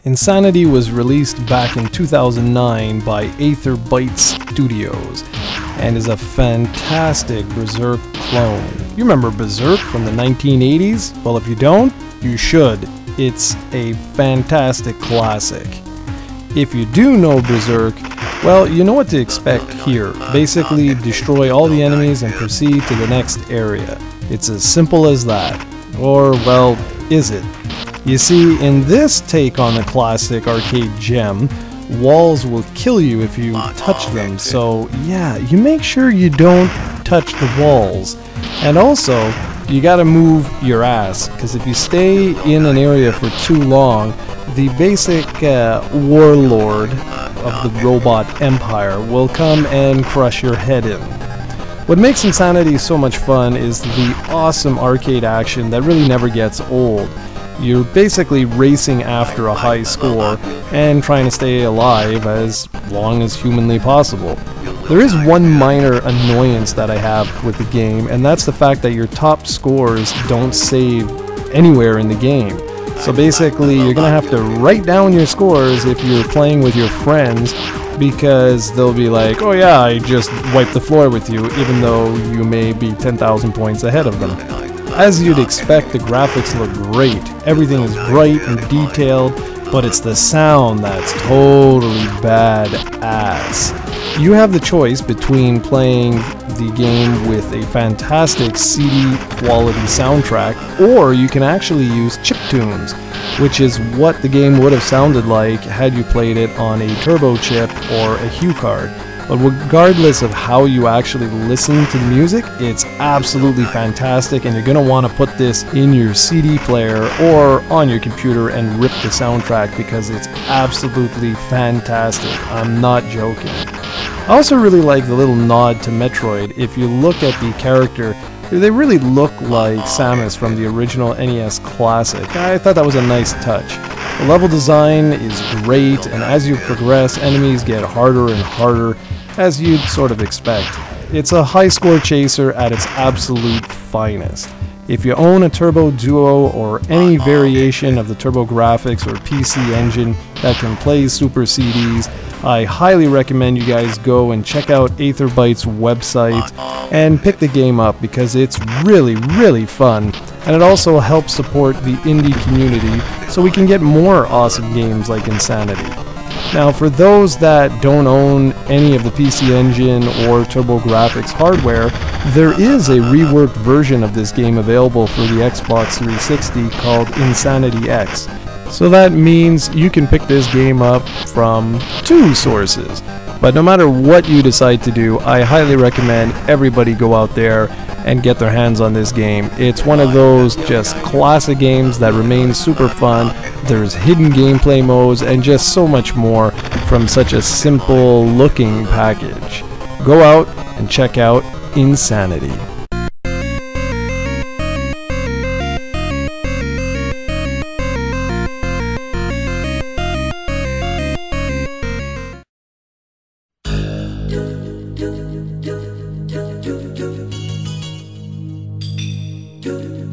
Insanity was released back in 2009 by Aether Bytes Studios and is a fantastic Berserk clone. You remember Berserk from the 1980s? Well, if you don't, you should. It's a fantastic classic. If you do know Berserk, well, you know what to expect here. Basically, destroy all the enemies and proceed to the next area. It's as simple as that. Or, well, is it? You see, in this take on the classic arcade gem, walls will kill you if you touch them, so yeah, you make sure you don't touch the walls. And also, you gotta move your ass, because if you stay in an area for too long, the basic warlord of the robot empire will come and crush your head in. What makes Insanity so much fun is the awesome arcade action that really never gets old. You're basically racing after a high score and trying to stay alive as long as humanly possible. There is one minor annoyance that I have with the game, and that's the fact that your top scores don't save anywhere in the game. So basically, you're gonna have to write down your scores if you're playing with your friends, because they'll be like, oh yeah, I just wiped the floor with you, even though you may be 10,000 points ahead of them. As you'd expect, the graphics look great. Everything is bright and detailed, but it's the sound that's totally badass. You have the choice between playing the game with a fantastic CD quality soundtrack, or you can actually use chiptunes, which is what the game would have sounded like had you played it on a turbo chip or a Hue card. But regardless of how you actually listen to the music, it's absolutely fantastic, and you're going to want to put this in your CD player or on your computer and rip the soundtrack because it's absolutely fantastic. I'm not joking. I also really like the little nod to Metroid. If you look at the character, they really look like Samus from the original NES classic. I thought that was a nice touch. The level design is great, and as you progress, enemies get harder and harder, as you'd sort of expect. It's a high score chaser at its absolute finest. If you own a TurboDuo or any variation of the TurboGrafx or PC engine that can play Super CDs, I highly recommend you guys go and check out Aether Bytes' website and pick the game up, because it's really, really fun, and it also helps support the indie community so we can get more awesome games like Insanity. Now, for those that don't own any of the PC Engine or TurboGrafx hardware, there is a reworked version of this game available for the Xbox 360 called Insanity X. So that means you can pick this game up from two sources. But no matter what you decide to do, I highly recommend everybody go out there and get their hands on this game. It's one of those just classic games that remains super fun. There's hidden gameplay modes and just so much more from such a simple looking package. Go out and check out Insanity. do